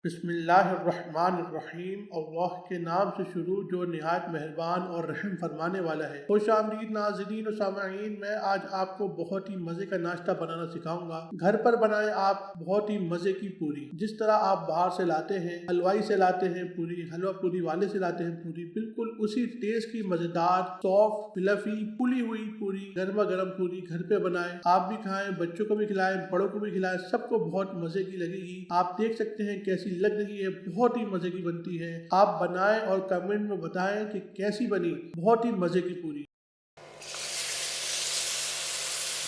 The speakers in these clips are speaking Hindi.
बिस्मिल्लाहिर्रहमानिर्रहीम। अल्लाह के नाम से शुरू जो निहायत मेहरबान और रहम फरमाने वाला है। खुश आमदीद नाज़रीन और सामईन, मैं आज आपको बहुत ही मज़े का नाश्ता बनाना सिखाऊंगा। घर पर बनाएं आप बहुत ही मज़े की पूरी। जिस तरह आप बाहर से लाते हैं, हलवाई से लाते हैं पूरी, हलवा पूरी वाले से लाते हैं पूरी, बिल्कुल उसी टेस्ट की मज़ेदार सॉफ्ट फ्लफी फुली हुई पूरी, गर्मा गर्म पूरी घर पे बनाएं। आप भी खाएं, बच्चों को भी खिलाएं, बड़ों को भी खिलाएं, सबको बहुत मज़े की लगेगी। आप देख सकते हैं कैसी लग रही है, बहुत ही मजे की बनती है। आप बनाएं और कमेंट में बताएं कि कैसी बनी। बहुत ही मजे की पूरी।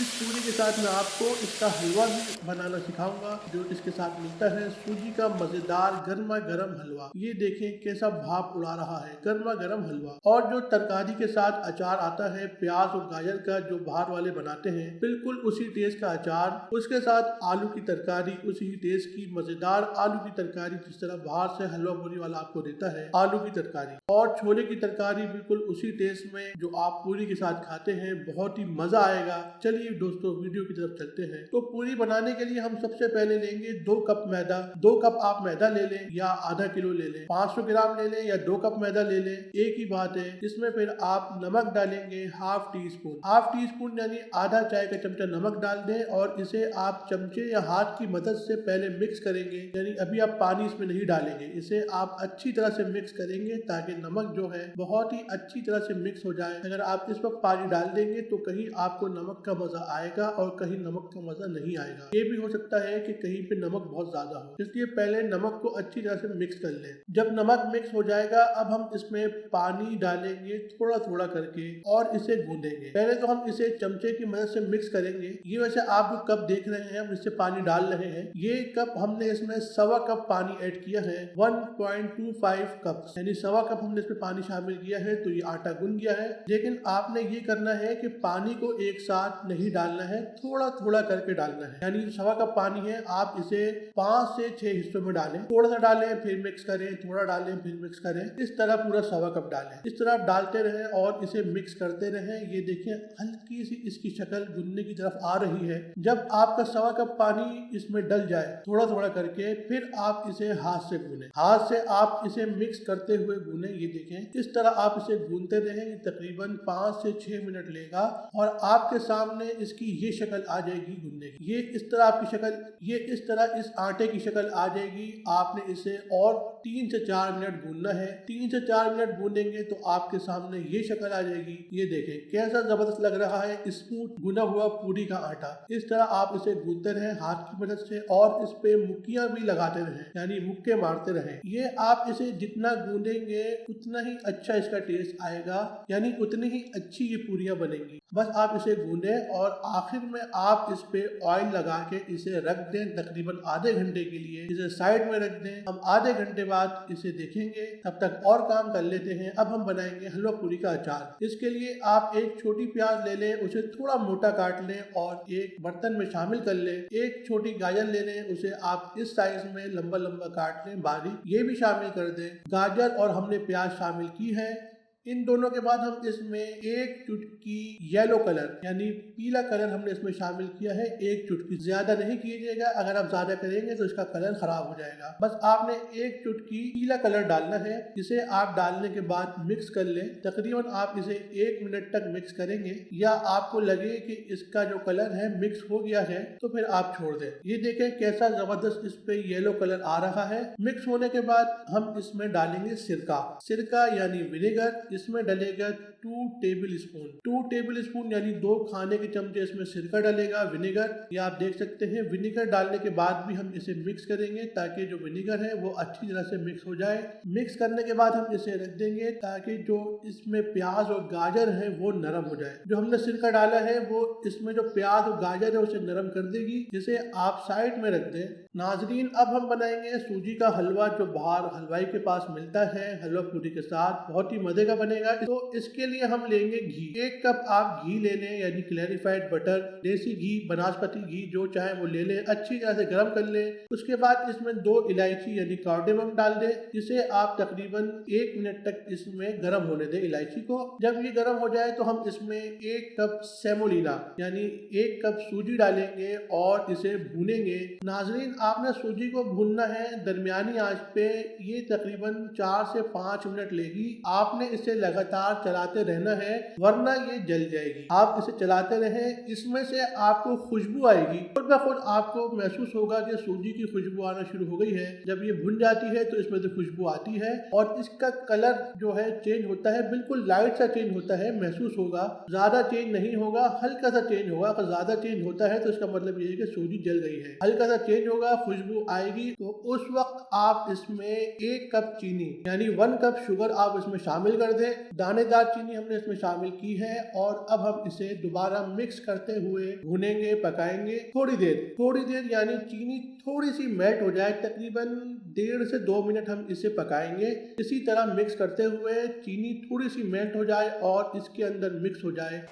इस पूरी के साथ मैं आपको इसका हलवा भी बनाना सिखाऊंगा जो इसके साथ मिलता है, सूजी का मजेदार गर्मा गर्म हलवा। ये देखें कैसा भाप उड़ा रहा है, गर्मा गर्म हलवा। और जो तरकारी के साथ अचार आता है प्याज और गाजर का, जो बाहर वाले बनाते हैं, बिल्कुल उसी टेस्ट का अचार। उसके साथ आलू की तरकारी, उसी टेस्ट की मजेदार आलू की तरकारी, जिस तरह बाहर से हलवा पूरी वाला आपको देता है आलू की तरकारी। और छोले की तरकारी बिल्कुल उसी टेस्ट में जो आप पूरी के साथ खाते हैं, बहुत ही मजा आएगा। चलिए दोस्तों वीडियो की तरफ चलते हैं। तो पूरी बनाने के लिए हम सबसे पहले लेंगे 2 कप मैदा। 2 कप आप मैदा ले लें या आधा किलो ले लें, 500 ग्राम ले लें या 2 कप मैदा ले लें, एक ही बात है। इसमें फिर आप नमक डालेंगे half tea spoon. Half tea spoon यानी आधा चाय का चमचा नमक डाल दें और इसे आप चमचे या हाथ की मदद से पहले मिक्स करेंगे। यानी अभी आप पानी इसमें नहीं डालेंगे, इसे आप अच्छी तरह से मिक्स करेंगे ताकि नमक जो है बहुत ही अच्छी तरह से मिक्स हो जाए। अगर आप इस वक्त पानी डाल देंगे तो कहीं आपको नमक का मजा आएगा और कहीं नमक का मजा नहीं आएगा। ये भी हो सकता है कि कहीं पे नमक बहुत ज्यादा हो, इसलिए पहले नमक को अच्छी तरह से मिक्स कर लें। जब नमक मिक्स हो जाएगा, अब हम इसमें पानी डालेंगे थोड़ा थोड़ा करके और इसे गूंदेंगे। पहले तो हम इसे चमचे की मदद से मिक्स करेंगे। ये वैसे आप जो कप देख रहे हैं, हम इससे पानी डाल रहे हैं, ये कप हमने इसमें 1.25 कप पानी ऐड किया है, 1.25 कप, यानी 1.25 कप हमने इसमें पानी शामिल किया है। तो ये आटा गूंद गया है। लेकिन आपने ये करना है कि पानी को एक साथ नहीं डालना है, थोड़ा थोड़ा करके डालना है। यानी 1.25 कप पानी है, आप इसे 5 से 6 हिस्सों में डालें। थोड़ा सा डालें फिर मिक्स करें, थोड़ा डालें फिर मिक्स करें, इस तरह पूरा 1.25 कप डालें। इस तरह आप डालते रहें और इसे मिक्स करते रहें। ये देखें हल्की सी इसकी शक्ल गुनने की तरफ आ रही है। जब आपका 1.25 कप पानी इसमें डल जाए थोड़ा थोड़ा करके, फिर आप इसे हाथ से गूनें। हाथ से आप इसे मिक्स करते हुए गूनें। ये देखें इस तरह आप इसे गूनते रहें। तकरीबन 5 से 6 मिनट लेगा और आपके सामने इसकी ये शक्ल आ जाएगी गूनने की। ये इस तरह आपकी शक्ल, ये इस तरह इस आटे की शक्ल आ जाएगी। आपने इसे और 3 से 4 मिनट गूनना है। 3 से 4 मिनट गूनेंगे तो आपके सामने ये शक्ल आ जाएगी। ये देखें कैसा जबरदस्त लग रहा है स्मूथ गुना हुआ पूरी का आटा। इस तरह आप इसे गूंथते रहें हाथ की मदद से और इस पे मुक्कियां भी लगाते रहें, यानी मुक्के मारते रहें। ये आप इसे जितना गूंदेंगे उतना ही अच्छा इसका टेस्ट आएगा, यानी उतनी ही अच्छी ये पूरियां बनेंगी। बस आप इसे गूंदें और आखिर में आप इस पे ऑयल लगा के इसे रख दें तकरीबन आधे घंटे के लिए। इसे साइड में रख दें। हम आधे घंटे बाद इसे देखेंगे, तब तक और काम कर लेते हैं। अब हम बनाएंगे हलवा पूरी का अचार। इसके लिए आप एक छोटी प्याज ले लें, उसे थोड़ा मोटा काट लें और एक बर्तन में शामिल कर लें। एक छोटी गाजर ले लें, उसे आप इस साइज में लंबा लंबा काट लें बारीक, ये भी शामिल कर दें। गाजर और हमने प्याज शामिल की है। इन दोनों के बाद हम इसमें एक चुटकी येलो कलर यानी पीला कलर हमने इसमें शामिल किया है, एक चुटकी। ज्यादा नहीं कीजिएगा, अगर आप ज्यादा करेंगे तो इसका कलर खराब हो जाएगा। बस आपने एक चुटकी पीला कलर डालना है। इसे आप डालने के बाद मिक्स कर लें। तकरीबन आप इसे 1 मिनट तक मिक्स करेंगे, या आपको लगे कि इसका जो कलर है मिक्स हो गया है तो फिर आप छोड़ दें। ये देखें कैसा जबरदस्त इस पे येलो कलर आ रहा है। मिक्स होने के बाद हम इसमें डालेंगे सिरका। सिरका यानी विनेगर। इसमें डलेगा 2 टेबल स्पून। 2 टेबल स्पून यानी 2 खाने के चमचे इसमें सिरका डलेगा, विनेगर। ये आप देख सकते हैं। विनेगर डालने के बाद भी हम इसे मिक्स करेंगे ताकि जो विनेगर है वो अच्छी तरह से मिक्स हो जाए। मिक्स करने के बाद हम इसे रख देंगे ताकि जो इसमें प्याज और गाजर है वो नरम हो जाए। जो हमने सिरका डाला है वो इसमें जो प्याज और गाजर है उसे नरम कर देगी, जिसे आप साइड में रख दें। नाजरीन, अब हम बनाएंगे सूजी का हलवा, जो बाहर हलवाई के पास मिलता है हलवा पूरी के साथ। बहुत ही मजे का बनेगा। तो इसके लिए हम लेंगे घी। 1 कप आप घी ले लें, यानी क्लैरिफाइड बटर, देसी घी, बनास्पति घी, जो चाहे वो ले लें। अच्छी तरह से गर्म कर लें। उसके बाद इसमें 2 इलायची यानी कार्डेमम डाल दें, जिसे आप तकरीबन 1 मिनट तक इसमें गर्म होने दें इलायची को। जब ये गर्म हो जाए तो हम इसमें 1 कप सेमोलिना यानी 1 कप सूजी डालेंगे और इसे भूनेंगे। नाजरीन, आपने सूजी को भूनना है दरमियानी आंच पे। ये तकरीबन 4 से 5 मिनट लेगी। आपने इसे लगातार चलाते रहना है वरना ये जल जाएगी। आप इसे चलाते रहें, इसमें से आपको खुशबू आएगी। खुद ब खुद आपको महसूस होगा कि सूजी की खुशबू आना शुरू हो गई है। जब ये भुन जाती है तो इसमें से खुशबू आती है और इसका कलर जो है चेंज होता है, बिल्कुल लाइट सा चेंज होता है, महसूस होगा। ज्यादा चेंज नहीं होगा, हल्का सा चेंज होगा। अगर ज्यादा चेंज होता है तो इसका मतलब ये है कि सूजी जल गई है। हल्का सा चेंज होगा, खुशबू आएगी, तो उस वक्त आप इसमें 1 कप चीनी यानी 1 कप शुगर आप इसमें शामिल कर दें। दानेदार चीनी हमने इसमें शामिल की है और अब हम इसे दोबारा मिक्स करते हुए भुनेंगे, पकाएंगे थोड़ी देर यानी चीनी थोड़ी सी मेल्ट हो जाए। तकरीबन 1.5 से 2 मिनट हम इसे पकाएंगे। इसी तरह मिक्स करते हुए चीनी थोड़ी सी मेल्ट हो जाए और इसके अंदर मिक्स हो जाए।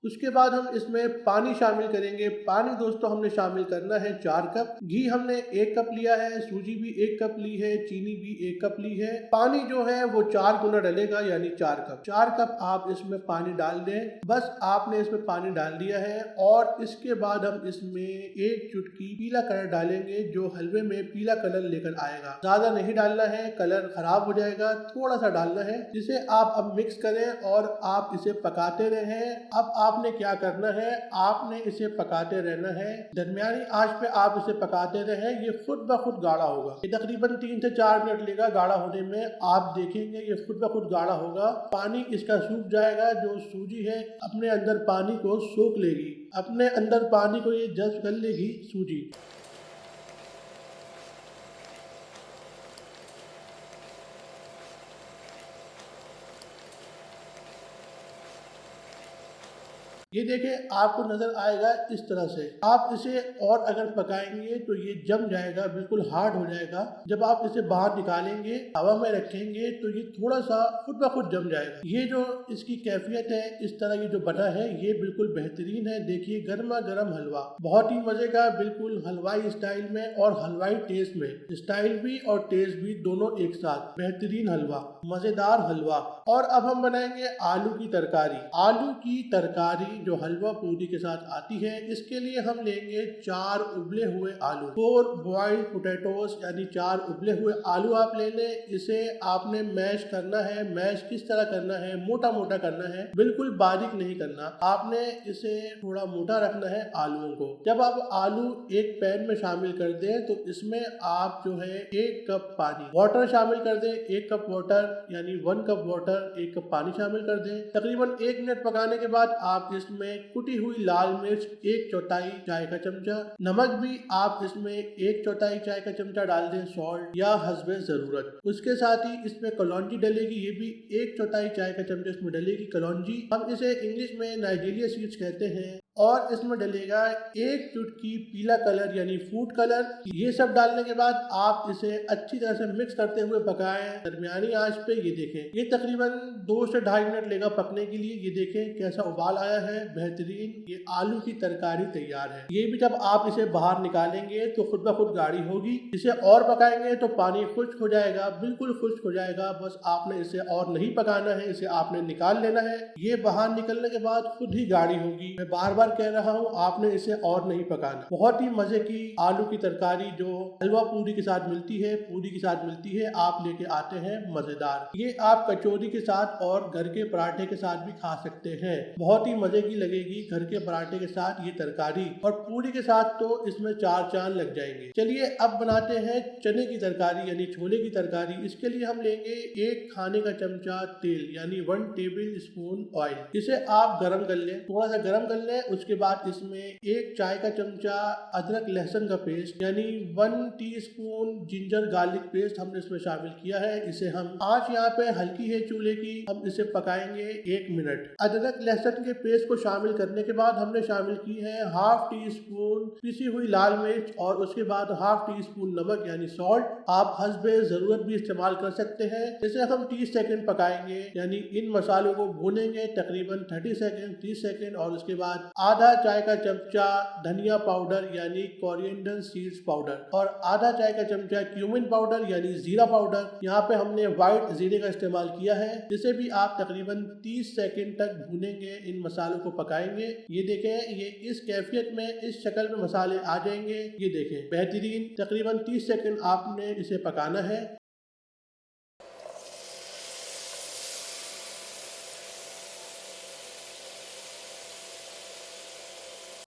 उसके बाद हम इसमें पानी शामिल करेंगे। पानी दोस्तों हमने शामिल करना है 4 कप। घी हमने 1 कप लिया है, सूजी भी 1 कप ली है, चीनी भी 1 कप ली है। पानी जो है वो 4 गुना डलेगा यानी 4 कप। 4 कप आप इसमें पानी डाल दें। बस आपने इसमें पानी डाल दिया है और इसके बाद हम इसमें 1 चुटकी पीला कलर डालेंगे जो हलवे में पीला कलर लेकर आएगा। ज्यादा नहीं डालना है, कलर खराब हो जाएगा, थोड़ा सा डालना है, जिसे आप अब मिक्स करें और आप इसे पकाते रहें। अब आपने क्या करना है, आपने इसे पकाते रहना है। दरमियानी आंच पे आप इसे पकाते रहें। ये खुद ब खुद गाढ़ा होगा। ये तकरीबन 3 से 4 मिनट लेगा गाढ़ा होने में। आप देखेंगे ये खुद ब खुद गाढ़ा होगा। पानी इसका सूख जाएगा। जो सूजी है अपने अंदर पानी को सोख लेगी, अपने अंदर पानी को ये जज़्ब कर लेगी सूजी। ये देखें, आपको नजर आएगा इस तरह से। आप इसे और अगर पकाएंगे तो ये जम जाएगा, बिल्कुल हार्ड हो जाएगा। जब आप इसे बाहर निकालेंगे, हवा में रखेंगे तो ये थोड़ा सा खुद ब खुद जम जाएगा। ये जो इसकी कैफियत है, इस तरह ये जो बना है, ये बिल्कुल बेहतरीन है। देखिए, गर्मा गर्म हलवा, बहुत ही मजे का, बिल्कुल हलवाई स्टाइल में और हलवाई टेस्ट में। स्टाइल भी और टेस्ट भी दोनों एक साथ। बेहतरीन हलवा, मजेदार हलवा। और अब हम बनाएंगे आलू की तरकारी। आलू की तरकारी जो हलवा पूरी के साथ आती है, इसके लिए हम लेंगे 4 उबले हुए आलू, 4 बॉइल्ड पोटैटोज यानी 4 उबले हुए आलू आप ले लें। इसे आपने मैश करना है। मैश किस तरह करना है, मोटा मोटा करना है, बिल्कुल बारीक नहीं करना। आपने इसे थोड़ा मोटा रखना है आलूओं को। जब आप आलू एक पैन में शामिल कर दें तो इसमें आप जो है 1 कप पानी, वाटर शामिल कर दें। 1 कप वाटर यानी 1 कप वाटर, 1 कप पानी शामिल कर दें। तकरीबन 1 मिनट पकाने के बाद आप इसमें कुटी हुई लाल मिर्च 1/4 चाय का चमचा, नमक भी आप इसमें 1/4 चाय का चमचा डाल दें, सॉल्ट या हस्बे जरूरत। उसके साथ ही इसमें कलौंजी डलेगी, ये भी 1/4 चाय का चमचा इसमें डलेगी कलौंजी। हम इसे इंग्लिश में नाइजीरिया सीड्स कहते हैं। और इसमें डलेगा 1 चुटकी पीला कलर यानी फूड कलर। ये सब डालने के बाद आप इसे अच्छी तरह से मिक्स करते हुए पकाएं दरमियानी आंच पे। ये देखें, ये तकरीबन 2 से 2.5 मिनट लेगा पकने के लिए। ये देखें कैसा उबाल आया है, बेहतरीन। ये आलू की तरकारी तैयार है। ये भी जब आप इसे बाहर निकालेंगे तो खुद ब खुद गाढ़ी होगी। इसे और पकाएंगे तो पानी खुश्क हो जाएगा, बिल्कुल खुश्क हो जाएगा। बस आपने इसे और नहीं पकाना है, इसे आपने निकाल लेना है। ये बाहर निकलने के बाद खुद ही गाढ़ी होगी। मैं बार कह रहा हूँ, आपने इसे और नहीं पकाना। बहुत ही मजे की आलू की तरकारी जो हलवा पूरी के साथ मिलती है, पूरी के साथ मिलती है, आप लेके आते हैं मजेदार। ये आप कचौरी के साथ और घर के पराठे के साथ भी खा सकते हैं। बहुत ही मजे की लगेगी घर के पराठे के साथ ये तरकारी, और पूरी के साथ तो इसमें 4 चांद लग जाएंगे। चलिए अब बनाते हैं चने की तरकारी यानी छोले की तरकारी। इसके लिए हम लेंगे 1 खाने का चमचा तेल यानी 1 टेबल स्पून ऑयल। इसे आप गरम कर लें, थोड़ा सा गरम कर लें। उसके बाद इसमें 1 चाय का चमचा अदरक लहसुन का पेस्ट यानी 1 टीस्पून जिंजर गार्लिक पेस्ट हमने इसमें शामिल किया है। इसे हम, आंच यहाँ पे हल्की है चूल्हे की, हम इसे पकाएंगे 1 मिनट। अदरक लहसुन के पेस्ट को शामिल करने के बाद हमने शामिल की है 1/2 टीस्पून पिसी हुई लाल मिर्च और उसके बाद 1/2 टीस्पून नमक यानी सॉल्ट। आप हस्बे जरूरत भी इस्तेमाल कर सकते हैं। इसे हम 30 सेकंड पकाएंगे यानी इन मसालों को भूनेंगे तकरीबन 30 सेकंड 30 सेकंड। और उसके बाद आधा चाय का चमचा धनिया पाउडर यानी कोरिएंडर सीड्स पाउडर और आधा चाय का चमचा क्यूमिन पाउडर यानी जीरा पाउडर। यहाँ पे हमने व्हाइट जीरे का इस्तेमाल किया है। इसे भी आप तकरीबन 30 सेकंड तक भूनेंगे, इन मसालों को पकाएंगे। ये देखें, ये इस कैफियत में, इस शक्ल में मसाले आ जाएंगे। ये देखें बेहतरीन, तकरीबन 30 सेकंड आपने इसे पकाना है।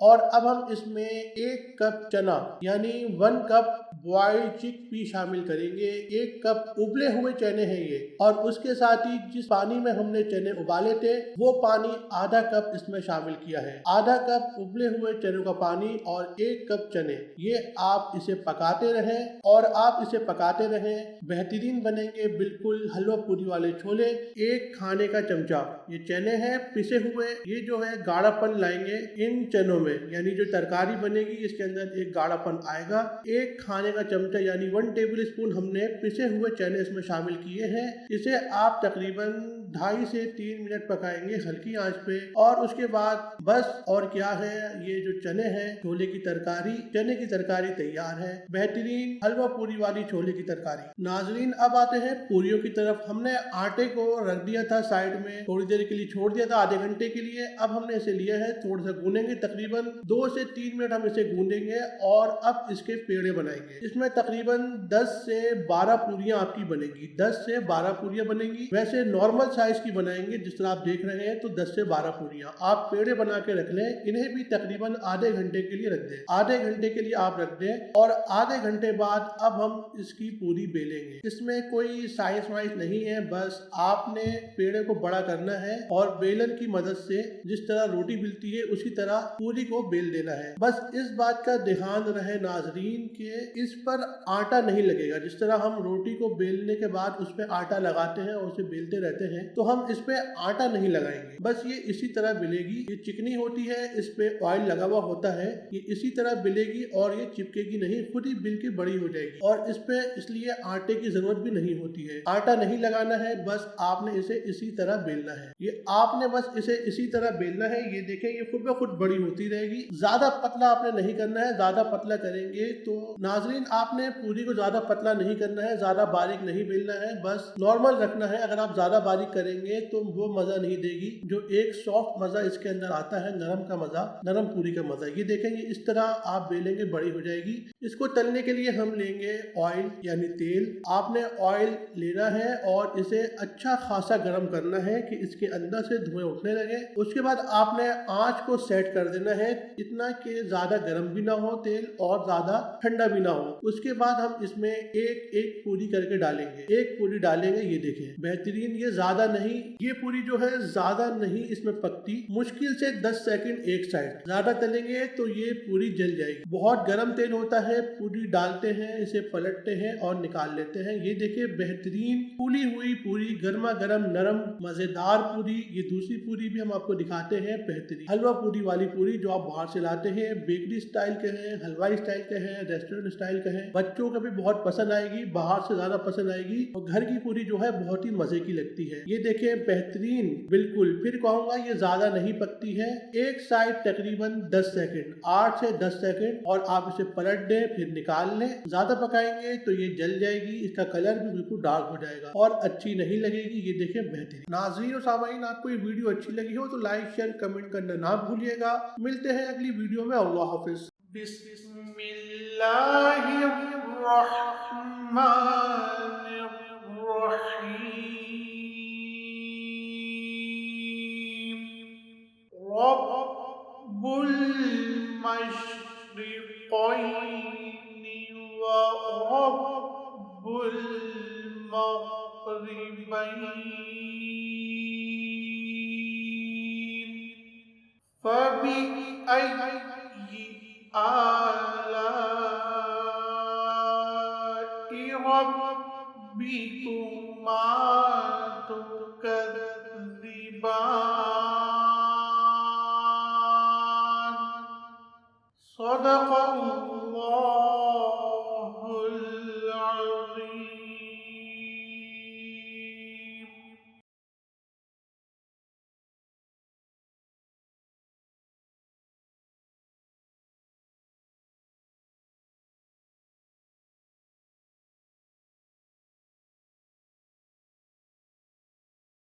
और अब हम इसमें 1 कप चना यानी 1 कप बॉइल्ड चिक पी शामिल करेंगे। 1 कप उबले हुए चने हैं ये, और उसके साथ ही जिस पानी में हमने चने उबाले थे वो पानी आधा कप इसमें शामिल किया है। आधा कप उबले हुए चनों का पानी और 1 कप चने, ये आप इसे पकाते रहें और आप इसे पकाते रहें। बेहतरीन बनेंगे बिल्कुल हलवा पूरी वाले छोले। 1 खाने का चमचा ये चने हैं पिसे हुए, ये जो है गाढ़ापन लाएंगे इन चनों में, यानी जो तरकारी बनेगी इसके अंदर एक गाढ़ापन आएगा। 1 खाने का चमचा यानी 1 टेबल स्पून हमने पिसे हुए चने इसमें शामिल किए हैं। इसे आप तकरीबन 2.5 से 3 मिनट पकाएंगे हल्की आंच पे, और उसके बाद बस और क्या है, ये जो चने हैं छोले की तरकारी, चने की तरकारी तैयार है। बेहतरीन हलवा पूरी वाली छोले की तरकारी। नाजरीन अब आते हैं पूरियों की तरफ। हमने आटे को रख दिया था साइड में, थोड़ी देर के लिए छोड़ दिया था, आधे घंटे के लिए। अब हमने इसे लिया है, थोड़ा सा गूनेंगे, तकरीबन 2 से 3 मिनट हम इसे गूंदेंगे और अब इसके पेड़े बनाएंगे। इसमें तकरीबन 10 से 12 पूरियां आपकी बनेगी, 10 से 12 पूरियां बनेगी। वैसे नॉर्मल साइज की बनाएंगे जिस तरह आप देख रहे हैं, तो 10 से 12 पूरियां आप पेड़े बना के रख लें। इन्हें भी तकरीबन आधे घंटे के लिए रख दें, आधे घंटे के लिए आप रख दें, और आधे घंटे बाद अब हम इसकी पूरी बेलेंगे। इसमें कोई साइंस वाइंस नहीं है, बस आपने पेड़े को बड़ा करना है और बेलन की मदद से जिस तरह रोटी मिलती है उसी तरह पूरी को बेल देना है। बस इस बात का ध्यान रहे नाजरीन के इस पर आटा नहीं लगेगा। जिस तरह हम रोटी को बेलने के बाद उस पर आटा लगाते हैं और उसे बेलते रहते हैं, तो हम इस पे आटा नहीं लगाएंगे। बस ये इसी तरह बेलेगी। ये चिकनी होती है, इस पे ऑयल लगा हुआ होता है, ये इसी तरह बेलेगी और ये चिपकेगी नहीं, खुद ही बिल के बड़ी हो जाएगी। और इस पे इसलिए आटे की जरूरत भी नहीं होती है, आटा नहीं लगाना है, बस आपने इसे इसी तरह बेलना है। ये आपने बस इसे इसी तरह बेलना है। ये देखें, ये खुद ब खुद बड़ी होती रहेगी। ज्यादा पतला आपने नहीं करना है, ज्यादा पतला करेंगे तो नाजरीन आपने पूरी को ज्यादा पतला नहीं करना है, ज्यादा बारीक नहीं बेलना है, बस नॉर्मल रखना है। अगर आप ज्यादा बारीक करेंगे तो वो मजा नहीं देगी जो एक सॉफ्ट मजा इसके अंदर आता है, नरम का मजा, नरम पूरी का मजा। ये देखेंगे इस तरह आप बेलेंगे, बड़ी हो जाएगी। इसको तलने के लिए हम लेंगे ऑयल यानी तेल। आपने ऑयल लेना है और इसे अच्छा खासा गर्म करना है कि इसके अंदर से धुएं उठने लगे। उसके बाद आपने आंच को सेट कर देना है, इतना कि ज्यादा गर्म भी ना हो तेल और ज्यादा ठंडा भी ना हो। उसके बाद हम इसमें एक एक पूरी करके डालेंगे, एक पूरी डालेंगे। ये देखें बेहतरीन, ये ज्यादा नहीं, ये पूरी जो है ज्यादा नहीं इसमें पकती, मुश्किल से 10 सेकंड एक साइड। ज्यादा तलेंगे तो ये पूरी जल जाएगी। बहुत गर्म तेल होता है, पूरी डालते हैं, इसे पलटते हैं और निकाल लेते हैं। ये देखिए बेहतरीन फूली हुई पूरी, गर्मा गर्म नरम मजेदार पूरी। ये दूसरी पूरी भी हम आपको दिखाते हैं, बेहतरीन हलवा पूरी वाली पूरी जो आप बाहर से लाते हैं, बेकरी स्टाइल के हैं, हलवाई स्टाइल के हैं, रेस्टोरेंट स्टाइल के हैं। बच्चों को भी बहुत पसंद आएगी, बाहर से ज्यादा पसंद आएगी, और घर की पूरी जो है बहुत ही मजे की लगती है। ये देखिए बेहतरीन, बिल्कुल फिर कहूंगा ये ज्यादा नहीं पकती है। एक साइड तकरीबन 10 सेकंड, 8 से 10 सेकंड, और आप इसे पलट दें फिर निकाल लें। ज्यादा पकाएंगे तो ये जल जाएगी, इसका कलर भी बिल्कुल डार्क हो जाएगा और अच्छी नहीं लगेगी। ये देखिए बेहतरीन। नाज़रीन और सामाईन, आपको ये वीडियो अच्छी लगी हो तो लाइक शेयर कमेंट करना ना भूलिएगा। मिलते हैं अगली वीडियो में। अल्लाह हाफिज। रब्बुल मशरिक़ैनि व रब्बुल मग़रिबैन फ़बिअय्यि आलाइ रब्बिकुमा तुकज़्ज़िबान। सदक़ल्लाहु